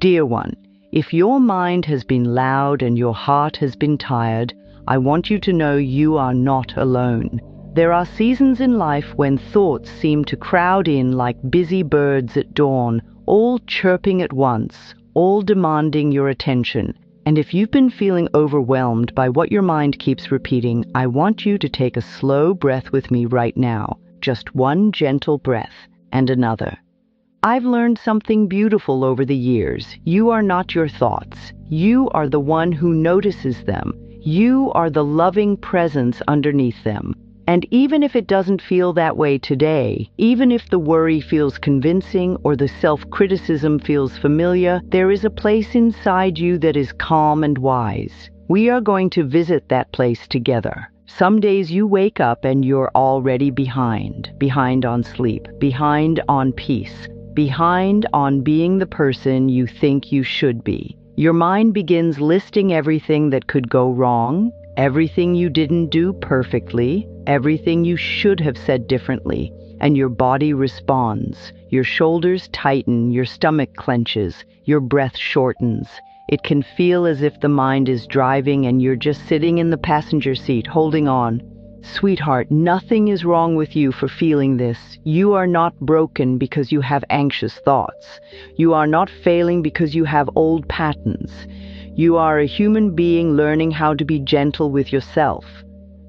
Dear one, if your mind has been loud and your heart has been tired, I want you to know you are not alone. There are seasons in life when thoughts seem to crowd in like busy birds at dawn, all chirping at once, all demanding your attention. And if you've been feeling overwhelmed by what your mind keeps repeating, I want you to take a slow breath with me right now. Just one gentle breath and another. I've learned something beautiful over the years. You are not your thoughts. You are the one who notices them. You are the loving presence underneath them. And even if it doesn't feel that way today, even if the worry feels convincing or the self-criticism feels familiar, there is a place inside you that is calm and wise. We are going to visit that place together. Some days you wake up and you're already behind on sleep, behind on peace, behind on being the person you think you should be. Your mind begins listing everything that could go wrong, everything you didn't do perfectly, everything you should have said differently, and your body responds. Your shoulders tighten, your stomach clenches, your breath shortens. It can feel as if the mind is driving and you're just sitting in the passenger seat holding on. Sweetheart, nothing is wrong with you for feeling this. You are not broken because you have anxious thoughts. You are not failing because you have old patterns. You are a human being learning how to be gentle with yourself.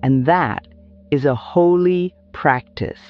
And that is a holy practice.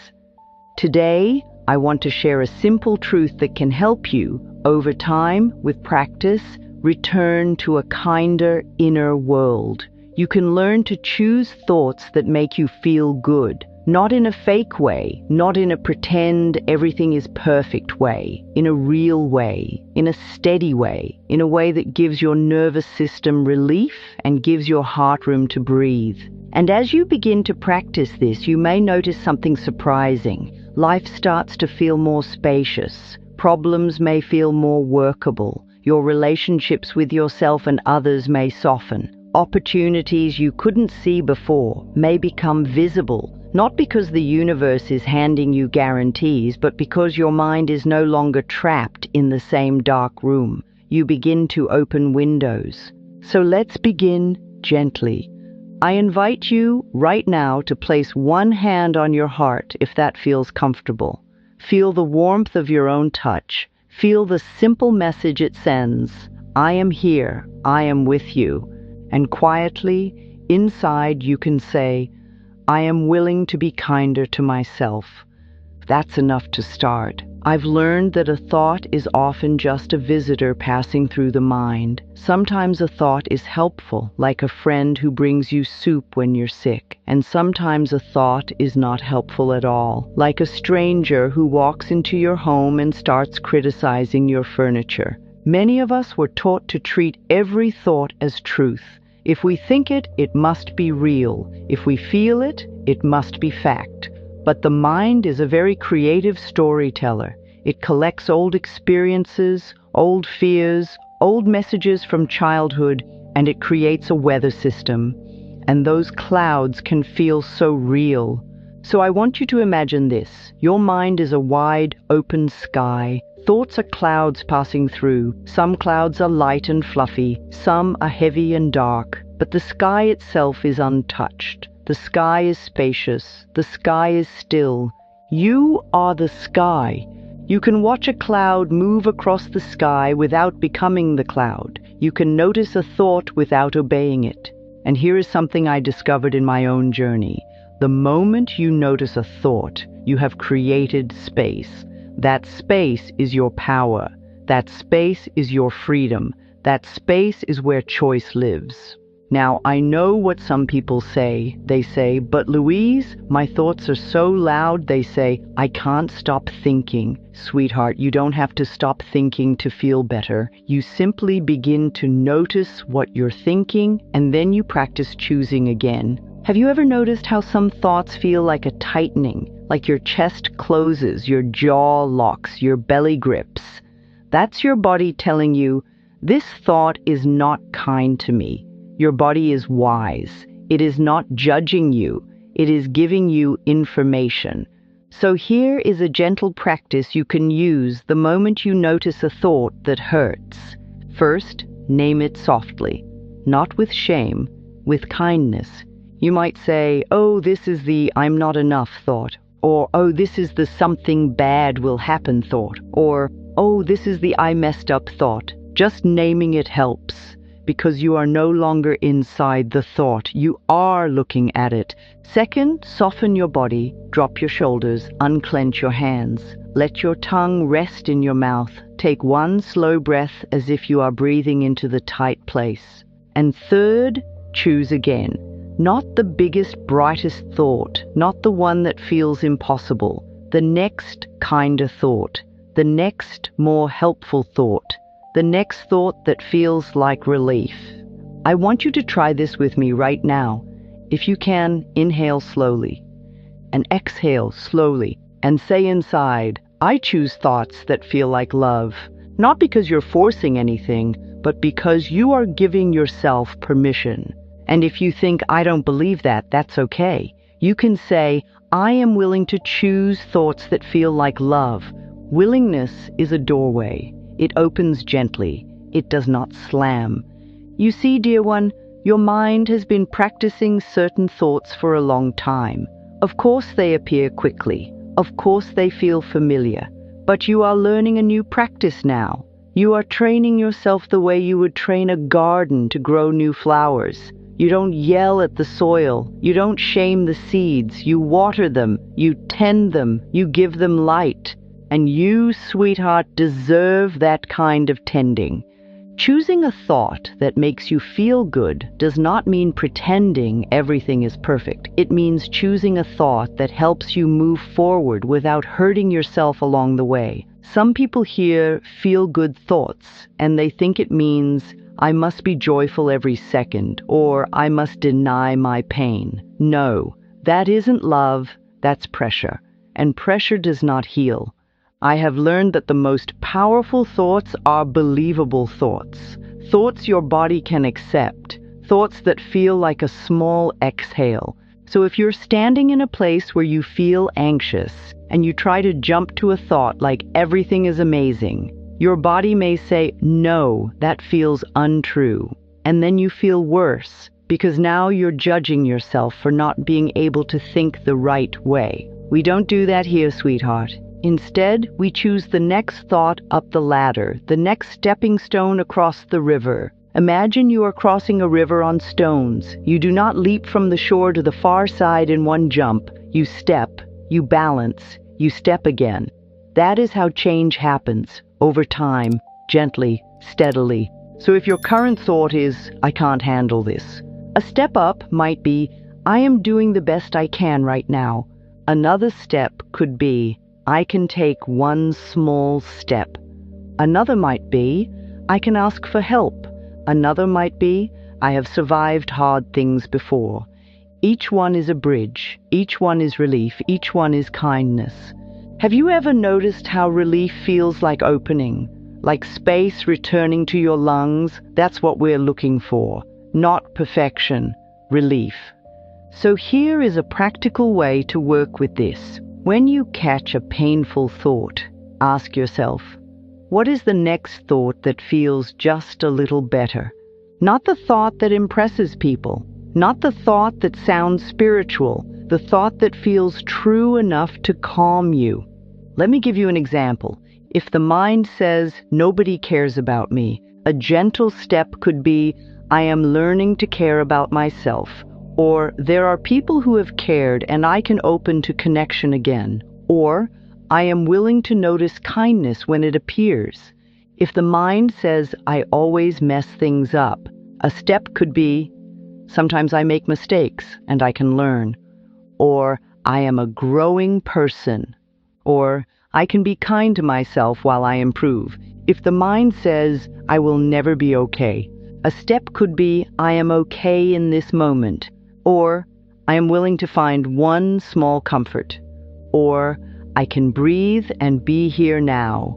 Today, I want to share a simple truth that can help you, over time, with practice, return to a kinder inner world. You can learn to choose thoughts that make you feel good, not in a fake way, not in a pretend everything is perfect way, in a real way, in a steady way, in a way that gives your nervous system relief and gives your heart room to breathe. And as you begin to practice this, you may notice something surprising. Life starts to feel more spacious. Problems may feel more workable. Your relationships with yourself and others may soften. Opportunities you couldn't see before may become visible, not because the universe is handing you guarantees, but because your mind is no longer trapped in the same dark room. You begin to open windows. So let's begin gently. I invite you right now to place one hand on your heart if that feels comfortable. Feel the warmth of your own touch. Feel the simple message it sends. I am here. I am with you. And quietly, inside, you can say, I am willing to be kinder to myself. That's enough to start. I've learned that a thought is often just a visitor passing through the mind. Sometimes a thought is helpful, like a friend who brings you soup when you're sick. And sometimes a thought is not helpful at all, like a stranger who walks into your home and starts criticizing your furniture. Many of us were taught to treat every thought as truth. If we think it, it must be real. If we feel it, it must be fact. But the mind is a very creative storyteller. It collects old experiences, old fears, old messages from childhood, and it creates a weather system. And those clouds can feel so real. So I want you to imagine this. Your mind is a wide, open sky. Thoughts are clouds passing through. Some clouds are light and fluffy, some are heavy and dark, but the sky itself is untouched. The sky is spacious. The sky is still. You are the sky. You can watch a cloud move across the sky without becoming the cloud. You can notice a thought without obeying it. And here is something I discovered in my own journey. The moment you notice a thought, you have created space. That space is your power. That space is your freedom. That space is where choice lives. Now, I know what some people say. They say, but Louise, my thoughts are so loud. They say, I can't stop thinking. Sweetheart, you don't have to stop thinking to feel better. You simply begin to notice what you're thinking, and then you practice choosing again. Have you ever noticed how some thoughts feel like a tightening, like your chest closes, your jaw locks, your belly grips? That's your body telling you, this thought is not kind to me. Your body is wise. It is not judging you. It is giving you information. So here is a gentle practice you can use the moment you notice a thought that hurts. First, name it softly, not with shame, with kindness. You might say, "Oh, this is the I'm not enough thought," or "Oh, this is the something bad will happen thought," or "Oh, this is the I messed up thought." Just naming it helps, because you are no longer inside the thought, you are looking at it. Second, soften your body, drop your shoulders, unclench your hands. Let your tongue rest in your mouth. Take one slow breath as if you are breathing into the tight place. And third, choose again. Not the biggest, brightest thought, not the one that feels impossible. The next kinder thought, the next more helpful thought, the next thought that feels like relief. I want you to try this with me right now. If you can, inhale slowly and exhale slowly and say inside, "I choose thoughts that feel like love." Not because you're forcing anything, but because you are giving yourself permission. And if you think, "I don't believe that," that's okay. You can say, "I am willing to choose thoughts that feel like love." Willingness is a doorway. It opens gently. It does not slam. You see, dear one, your mind has been practicing certain thoughts for a long time. Of course they appear quickly. Of course they feel familiar. But you are learning a new practice now. You are training yourself the way you would train a garden to grow new flowers. You don't yell at the soil. You don't shame the seeds. You water them. You tend them. You give them light. And you, sweetheart, deserve that kind of tending. Choosing a thought that makes you feel good does not mean pretending everything is perfect. It means choosing a thought that helps you move forward without hurting yourself along the way. Some people hear feel-good thoughts, and they think it means, "I must be joyful every second," or "I must deny my pain." No, that isn't love, that's pressure. And pressure does not heal. I have learned that the most powerful thoughts are believable thoughts. Thoughts your body can accept. Thoughts that feel like a small exhale. So if you're standing in a place where you feel anxious and you try to jump to a thought like everything is amazing, your body may say, "No, that feels untrue." And then you feel worse because now you're judging yourself for not being able to think the right way. We don't do that here, sweetheart. Instead, we choose the next thought up the ladder, the next stepping stone across the river. Imagine you are crossing a river on stones. You do not leap from the shore to the far side in one jump. You step, you balance, you step again. That is how change happens, over time, gently, steadily. So if your current thought is, "I can't handle this," a step up might be, "I am doing the best I can right now." Another step could be, "I can take one small step." Another might be, "I can ask for help." Another might be, "I have survived hard things before." Each one is a bridge. Each one is relief. Each one is kindness. Have you ever noticed how relief feels like opening? Like space returning to your lungs? That's what we're looking for. Not perfection. Relief. So here is a practical way to work with this. When you catch a painful thought, ask yourself, what is the next thought that feels just a little better? Not the thought that impresses people, not the thought that sounds spiritual, the thought that feels true enough to calm you. Let me give you an example. If the mind says, "Nobody cares about me," a gentle step could be, "I am learning to care about myself." Or, "There are people who have cared and I can open to connection again." Or, "I am willing to notice kindness when it appears." If the mind says, "I always mess things up," a step could be, "Sometimes I make mistakes and I can learn." Or, "I am a growing person." Or, "I can be kind to myself while I improve." If the mind says, "I will never be okay," a step could be, "I am okay in this moment." Or, "I am willing to find one small comfort." Or, "I can breathe and be here now."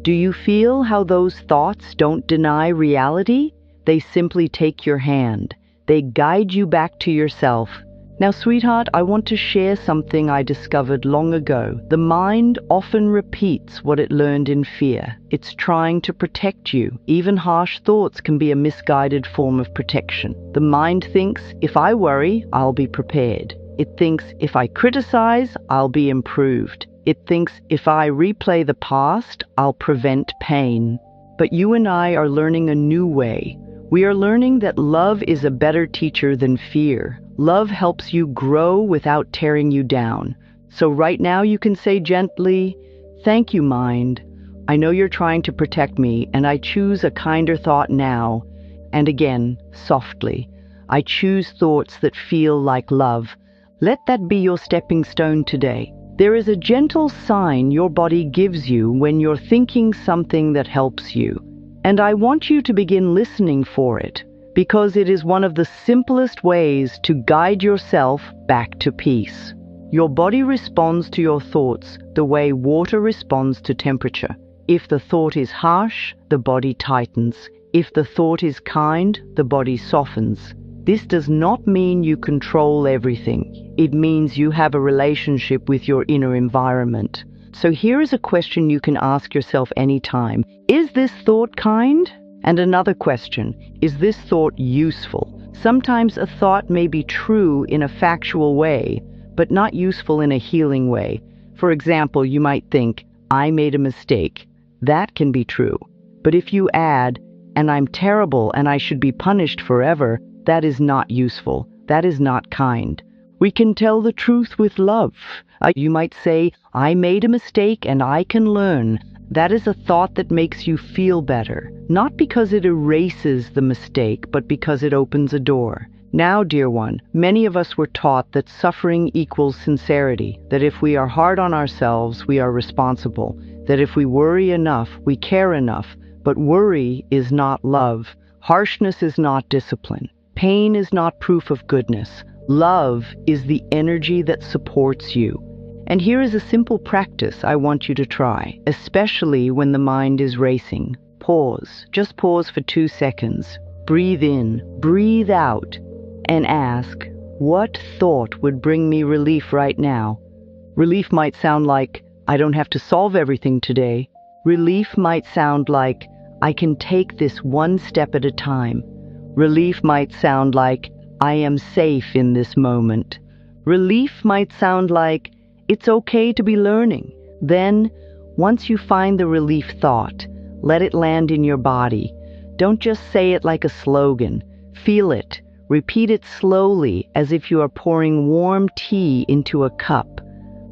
Do you feel how those thoughts don't deny reality? They simply take your hand. They guide you back to yourself. Now, sweetheart, I want to share something I discovered long ago. The mind often repeats what it learned in fear. It's trying to protect you. Even harsh thoughts can be a misguided form of protection. The mind thinks, if I worry, I'll be prepared. It thinks, if I criticize, I'll be improved. It thinks, if I replay the past, I'll prevent pain. But you and I are learning a new way. We are learning that love is a better teacher than fear. Love helps you grow without tearing you down. So right now you can say gently, thank you, mind. I know you're trying to protect me, and I choose a kinder thought now. And again, softly, I choose thoughts that feel like love. Let that be your stepping stone today. There is a gentle sign your body gives you when you're thinking something that helps you. And I want you to begin listening for it, because it is one of the simplest ways to guide yourself back to peace. Your body responds to your thoughts the way water responds to temperature. If the thought is harsh, the body tightens. If the thought is kind, the body softens. This does not mean you control everything. It means you have a relationship with your inner environment. So here is a question you can ask yourself anytime. Is this thought kind? And another question, is this thought useful? Sometimes a thought may be true in a factual way, but not useful in a healing way. For example, you might think, I made a mistake. That can be true. But if you add, and I'm terrible and I should be punished forever, that is not useful. That is not kind. We can tell the truth with love. You might say, I made a mistake and I can learn. That is a thought that makes you feel better, not because it erases the mistake, but because it opens a door. Now, dear one, many of us were taught that suffering equals sincerity, that if we are hard on ourselves, we are responsible, that if we worry enough, we care enough, but worry is not love. Harshness is not discipline. Pain is not proof of goodness. Love is the energy that supports you. And here is a simple practice I want you to try, especially when the mind is racing. Pause. Just pause for 2 seconds. Breathe in, breathe out, and ask, what thought would bring me relief right now? Relief might sound like, I don't have to solve everything today. Relief might sound like, I can take this one step at a time. Relief might sound like, I am safe in this moment. Relief might sound like, it's okay to be learning. Then, once you find the relief thought, let it land in your body. Don't just say it like a slogan. Feel it. Repeat it slowly, as if you are pouring warm tea into a cup.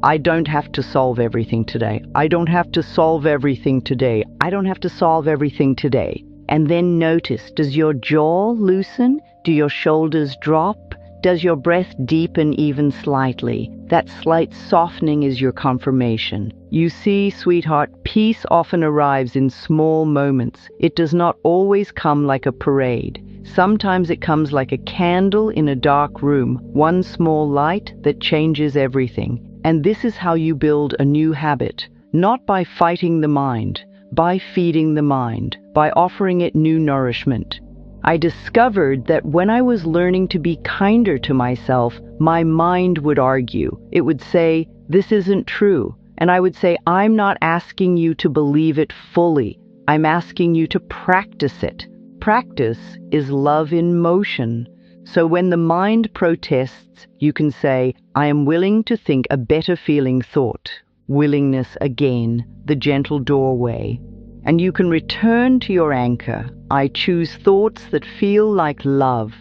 I don't have to solve everything today. I don't have to solve everything today. I don't have to solve everything today. And then notice, does your jaw loosen? Do your shoulders drop? Does your breath deepen even slightly? That slight softening is your confirmation. You see, sweetheart, peace often arrives in small moments. It does not always come like a parade. Sometimes it comes like a candle in a dark room, one small light that changes everything. And this is how you build a new habit, not by fighting the mind, by feeding the mind, by offering it new nourishment. I discovered that when I was learning to be kinder to myself, my mind would argue. It would say, this isn't true. And I would say, I'm not asking you to believe it fully. I'm asking you to practice it. Practice is love in motion. So when the mind protests, you can say, I am willing to think a better feeling thought. Willingness again, the gentle doorway. And you can return to your anchor. I choose thoughts that feel like love.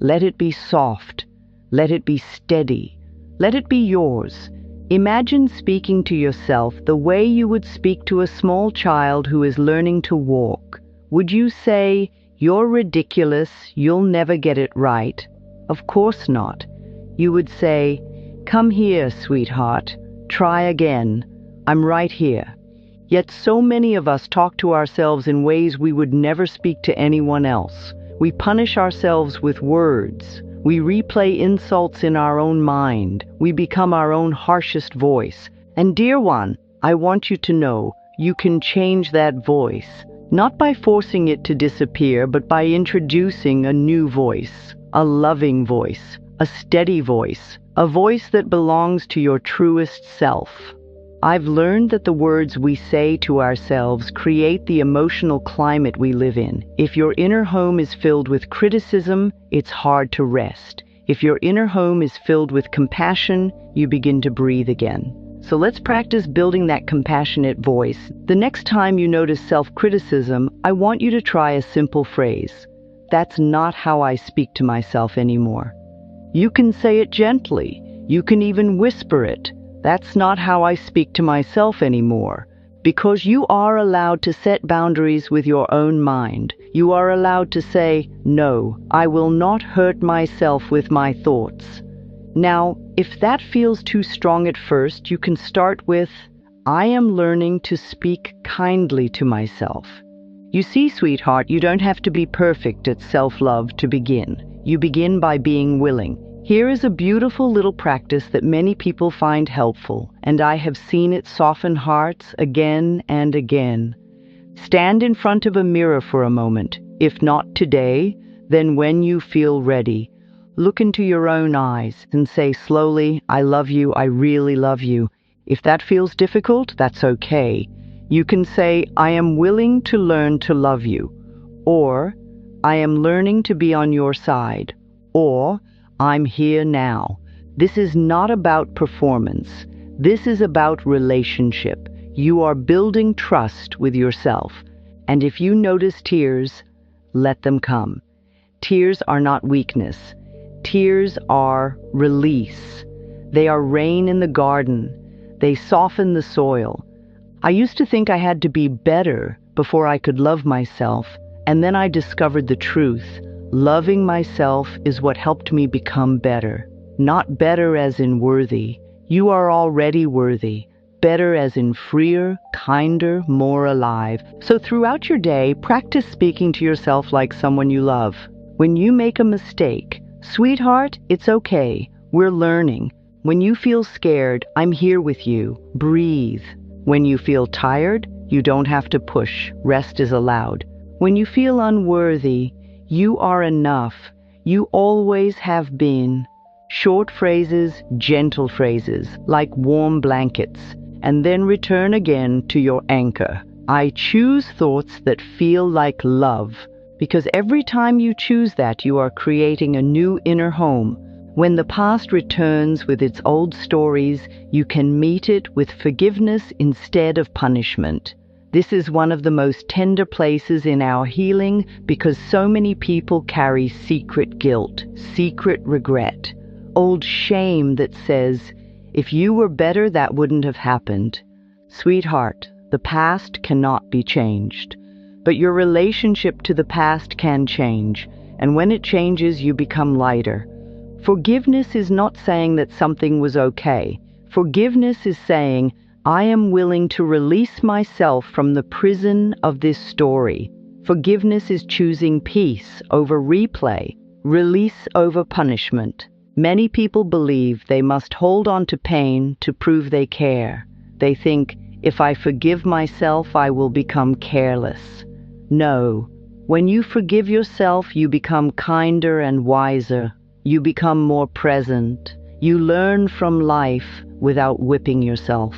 Let it be soft. Let it be steady. Let it be yours. Imagine speaking to yourself the way you would speak to a small child who is learning to walk. Would you say, you're ridiculous, you'll never get it right? Of course not. You would say, come here, sweetheart. Try again. I'm right here. Yet so many of us talk to ourselves in ways we would never speak to anyone else. We punish ourselves with words. We replay insults in our own mind. We become our own harshest voice. And dear one, I want you to know you can change that voice, not by forcing it to disappear, but by introducing a new voice, a loving voice, a steady voice, a voice that belongs to your truest self. I've learned that the words we say to ourselves create the emotional climate we live in. If your inner home is filled with criticism, it's hard to rest. If your inner home is filled with compassion, you begin to breathe again. So let's practice building that compassionate voice. The next time you notice self-criticism, I want you to try a simple phrase. That's not how I speak to myself anymore. You can say it gently. You can even whisper it. That's not how I speak to myself anymore. Because you are allowed to set boundaries with your own mind. You are allowed to say, no, I will not hurt myself with my thoughts. Now, if that feels too strong at first, you can start with, I am learning to speak kindly to myself. You see, sweetheart, you don't have to be perfect at self-love to begin. You begin by being willing. Here is a beautiful little practice that many people find helpful, and I have seen it soften hearts again and again. Stand in front of a mirror for a moment. If not today, then when you feel ready. Look into your own eyes and say slowly, I love you, I really love you. If that feels difficult, that's okay. You can say, I am willing to learn to love you. Or, I am learning to be on your side. Or, I'm here now. This is not about performance. This is about relationship. You are building trust with yourself. And if you notice tears, let them come. Tears are not weakness. Tears are release. They are rain in the garden. They soften the soil. I used to think I had to be better before I could love myself, and then I discovered the truth. Loving myself is what helped me become better. Not better as in worthy. You are already worthy. Better as in freer, kinder, more alive. So throughout your day, practice speaking to yourself like someone you love. When you make a mistake, sweetheart, it's okay. We're learning. When you feel scared, I'm here with you. Breathe. When you feel tired, you don't have to push. Rest is allowed. When you feel unworthy, you are enough. You always have been. Short phrases, gentle phrases, like warm blankets, and then return again to your anchor. I choose thoughts that feel like love, because every time you choose that, you are creating a new inner home. When the past returns with its old stories, you can meet it with forgiveness instead of punishment. This is one of the most tender places in our healing because so many people carry secret guilt, secret regret, old shame that says, if you were better, that wouldn't have happened. Sweetheart, the past cannot be changed, but your relationship to the past can change, and when it changes, you become lighter. Forgiveness is not saying that something was okay. Forgiveness is saying, I am willing to release myself from the prison of this story. Forgiveness is choosing peace over replay, release over punishment. Many people believe they must hold on to pain to prove they care. They think, if I forgive myself, I will become careless. No. When you forgive yourself, you become kinder and wiser. You become more present. You learn from life without whipping yourself.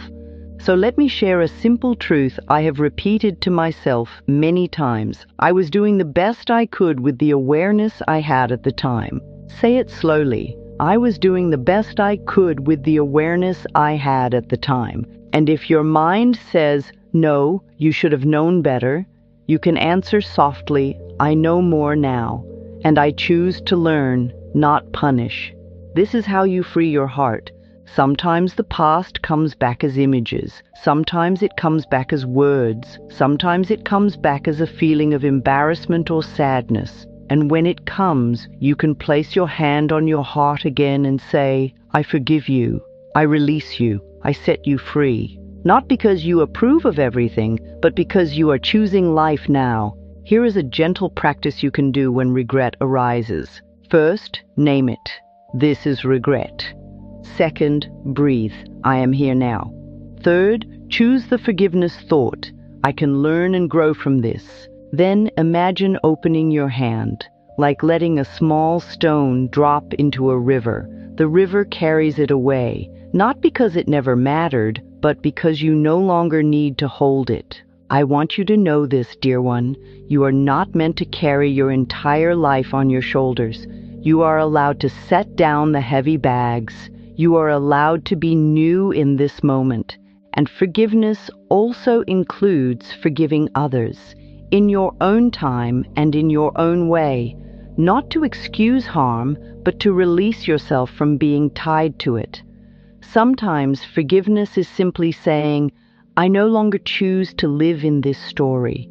So let me share a simple truth I have repeated to myself many times. I was doing the best I could with the awareness I had at the time. Say it slowly. I was doing the best I could with the awareness I had at the time. And if your mind says, no, you should have known better, you can answer softly, I know more now, and I choose to learn, not punish. This is how you free your heart. Sometimes the past comes back as images. Sometimes it comes back as words. Sometimes it comes back as a feeling of embarrassment or sadness. And when it comes, you can place your hand on your heart again and say, I forgive you. I release you. I set you free. Not because you approve of everything, but because you are choosing life now. Here is a gentle practice you can do when regret arises. First, name it. This is regret. Second, breathe. I am here now. Third, choose the forgiveness thought. I can learn and grow from this. Then imagine opening your hand. like letting a small stone drop into a river. The river carries it away, not because it never mattered, but because you no longer need to hold it. I want you to know this, dear one. You are not meant to carry your entire life on your shoulders. You are allowed to set down the heavy bags. You are allowed to be new in this moment. And forgiveness also includes forgiving others, in your own time and in your own way, not to excuse harm, but to release yourself from being tied to it. Sometimes forgiveness is simply saying, I no longer choose to live in this story.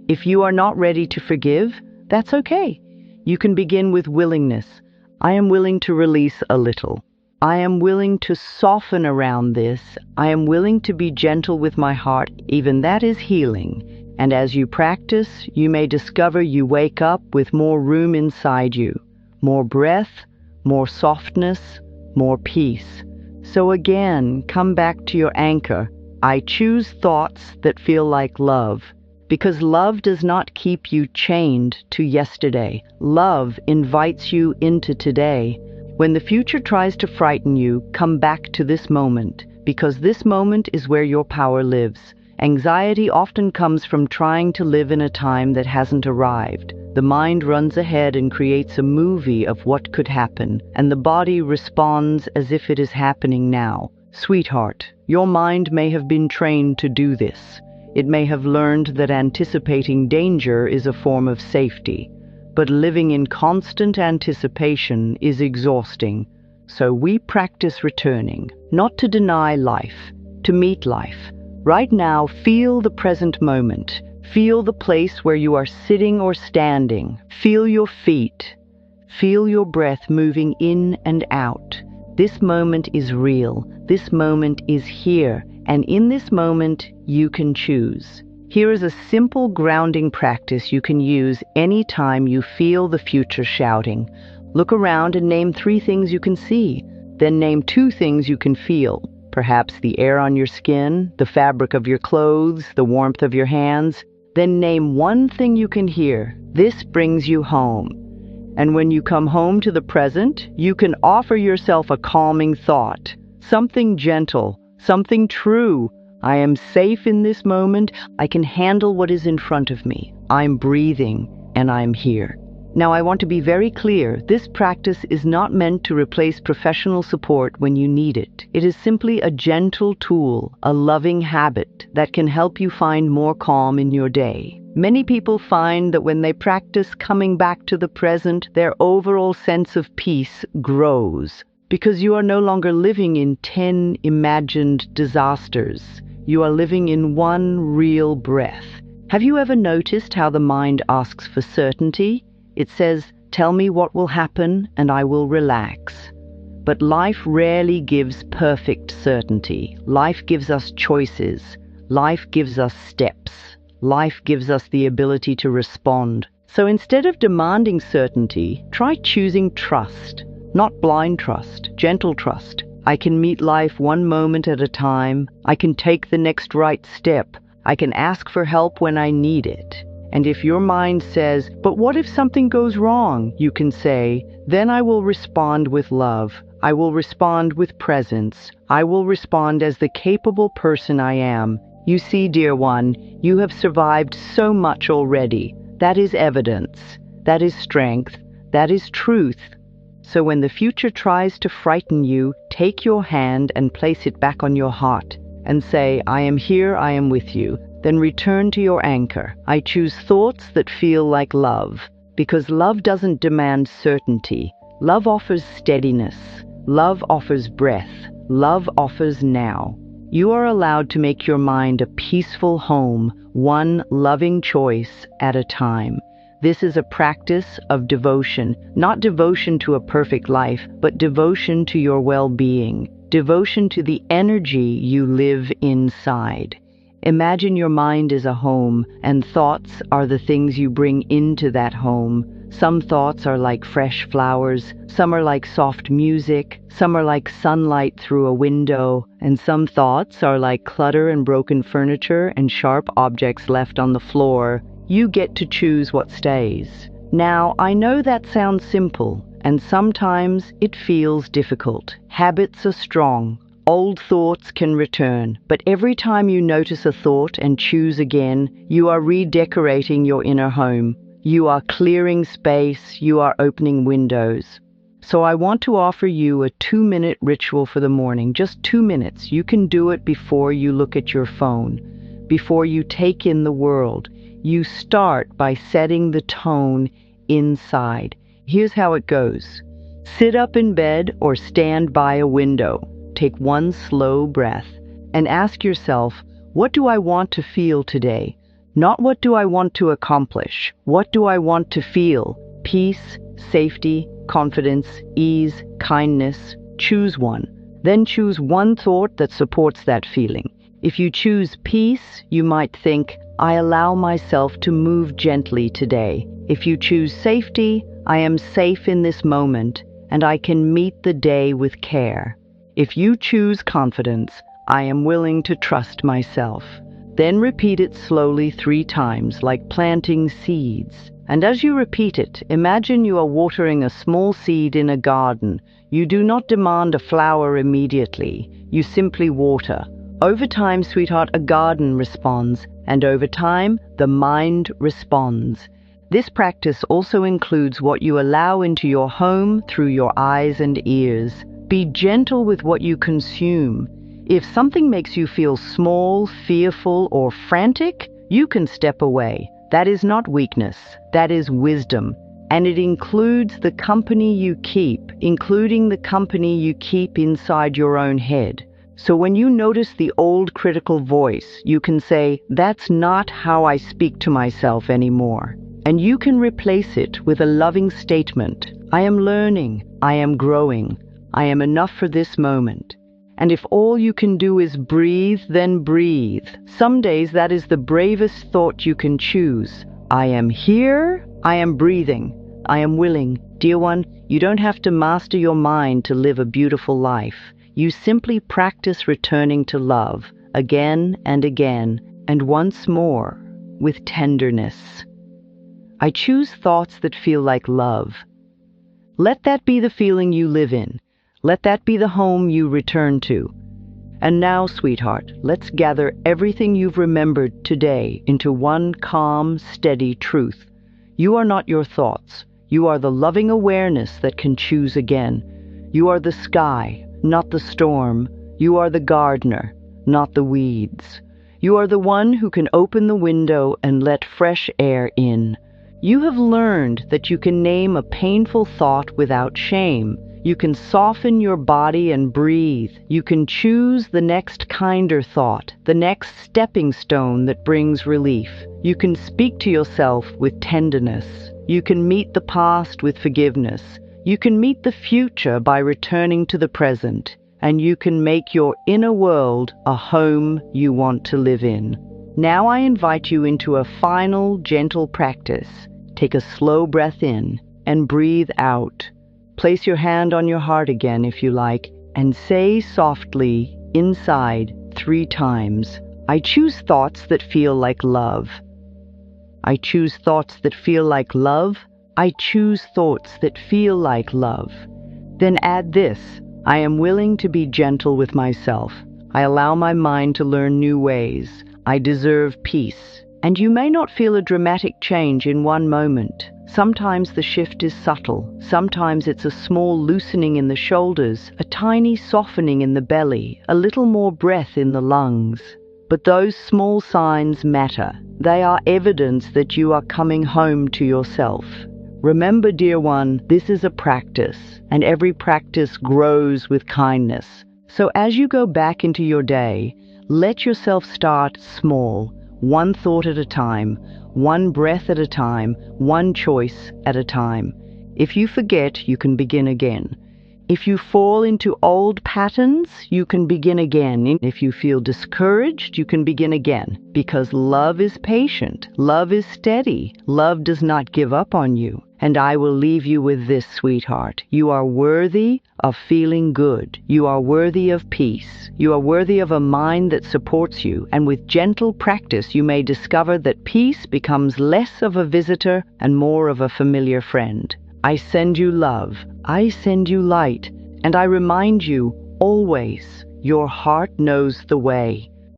If you are not ready to forgive, that's okay. You can begin with willingness. I am willing to release a little. I am willing to soften around this. I am willing to be gentle with my heart. Even that is healing. And as you practice, you may discover you wake up with more room inside you, more breath, more softness, more peace. So again, come back to your anchor. I choose thoughts that feel like love, because love does not keep you chained to yesterday. Love invites you into today. When the future tries to frighten you, come back to this moment, because this moment is where your power lives. Anxiety often comes from trying to live in a time that hasn't arrived. The mind runs ahead and creates a movie of what could happen, and the body responds as if it is happening now. Sweetheart, your mind may have been trained to do this. It may have learned that anticipating danger is a form of safety. But living in constant anticipation is exhausting. So we practice returning, not to deny life, to meet life. Right now, feel the present moment. Feel the place where you are sitting or standing. Feel your feet. Feel your breath moving in and out. This moment is real. This moment is here. And in this moment, you can choose. Here is a simple grounding practice you can use anytime you feel the future shouting. Look around and name 3 things you can see. Then name 2 things you can feel. Perhaps the air on your skin, the fabric of your clothes, the warmth of your hands. Then name 1 thing you can hear. This brings you home. And when you come home to the present, you can offer yourself a calming thought. Something gentle, something true. I am safe in this moment. I can handle what is in front of me. I'm breathing and I'm here. Now I want to be very clear. This practice is not meant to replace professional support when you need it. It is simply a gentle tool, a loving habit that can help you find more calm in your day. Many people find that when they practice coming back to the present, their overall sense of peace grows, because you are no longer living in 10 imagined disasters. You are living in 1 real breath. Have you ever noticed how the mind asks for certainty? It says, tell me what will happen and I will relax. But life rarely gives perfect certainty. Life gives us choices. Life gives us steps. Life gives us the ability to respond. So instead of demanding certainty, try choosing trust. Not blind trust, gentle trust. I can meet life 1 moment at a time. I can take the next right step. I can ask for help when I need it. And if your mind says, but what if something goes wrong? You can say, then I will respond with love. I will respond with presence. I will respond as the capable person I am. You see, dear one, you have survived so much already. That is evidence. That is strength. That is truth. So when the future tries to frighten you, take your hand and place it back on your heart and say, I am here, I am with you. Then return to your anchor. I choose thoughts that feel like love, because love doesn't demand certainty. Love offers steadiness. Love offers breath. Love offers now. You are allowed to make your mind a peaceful home, 1 loving choice at a time. This is a practice of devotion, not devotion to a perfect life, but devotion to your well-being, devotion to the energy you live inside. Imagine your mind is a home, and thoughts are the things you bring into that home. Some thoughts are like fresh flowers, some are like soft music, some are like sunlight through a window, and some thoughts are like clutter and broken furniture and sharp objects left on the floor. You get to choose what stays. Now, I know that sounds simple, and sometimes it feels difficult. Habits are strong. Old thoughts can return, but every time you notice a thought and choose again, you are redecorating your inner home. You are clearing space, you are opening windows. So I want to offer you a 2-minute ritual for the morning, just 2 minutes. You can do it before you look at your phone, before you take in the world. You start by setting the tone inside. Here's how it goes. Sit up in bed or stand by a window. Take one slow breath and ask yourself, what do I want to feel today? Not what do I want to accomplish? What do I want to feel? Peace, safety, confidence, ease, kindness. Choose one. Then choose one thought that supports that feeling. If you choose peace, you might think, I allow myself to move gently today. If you choose safety, I am safe in this moment and I can meet the day with care. If you choose confidence, I am willing to trust myself. Then repeat it slowly 3 times, like planting seeds. And as you repeat it, imagine you are watering a small seed in a garden. You do not demand a flower immediately. You simply water. Over time, sweetheart, a garden responds, and over time, the mind responds. This practice also includes what you allow into your home through your eyes and ears. Be gentle with what you consume. If something makes you feel small, fearful, or frantic, you can step away. That is not weakness, that is wisdom. And it includes the company you keep, including the company you keep inside your own head. So when you notice the old critical voice, you can say, that's not how I speak to myself anymore. And you can replace it with a loving statement. I am learning, I am growing, I am enough for this moment. And if all you can do is breathe, then breathe. Some days that is the bravest thought you can choose. I am here, I am breathing, I am willing. Dear one, you don't have to master your mind to live a beautiful life. You simply practice returning to love again and again, and once more, with tenderness. I choose thoughts that feel like love. Let that be the feeling you live in. Let that be the home you return to. And now, sweetheart, let's gather everything you've remembered today into one calm, steady truth. You are not your thoughts. You are the loving awareness that can choose again. You are the sky, not the storm. You are the gardener, not the weeds. You are the one who can open the window and let fresh air in. You have learned that you can name a painful thought without shame. You can soften your body and breathe. You can choose the next kinder thought, the next stepping stone that brings relief. You can speak to yourself with tenderness. You can meet the past with forgiveness. You can meet the future by returning to the present. And you can make your inner world a home you want to live in. Now I invite you into a final, gentle practice. Take a slow breath in and breathe out. Place your hand on your heart again if you like, and say softly, inside, 3 times, I choose thoughts that feel like love. I choose thoughts that feel like love. I choose thoughts that feel like love. Then add this, I am willing to be gentle with myself. I allow my mind to learn new ways. I deserve peace. And you may not feel a dramatic change in one moment. Sometimes the shift is subtle. Sometimes it's a small loosening in the shoulders, a tiny softening in the belly, a little more breath in the lungs. But those small signs matter. They are evidence that you are coming home to yourself. Remember, dear one, this is a practice, and every practice grows with kindness. So as you go back into your day, let yourself start small. One thought at a time, one breath at a time, one choice at a time. If you forget, you can begin again. If you fall into old patterns, you can begin again. If you feel discouraged, you can begin again. Because love is patient, love is steady, love does not give up on you. And I will leave you with this, sweetheart. You are worthy of feeling good. You are worthy of peace. You are worthy of a mind that supports you. And with gentle practice, you may discover that peace becomes less of a visitor and more of a familiar friend. I send you love. I send you light. And I remind you, always, your heart knows the way.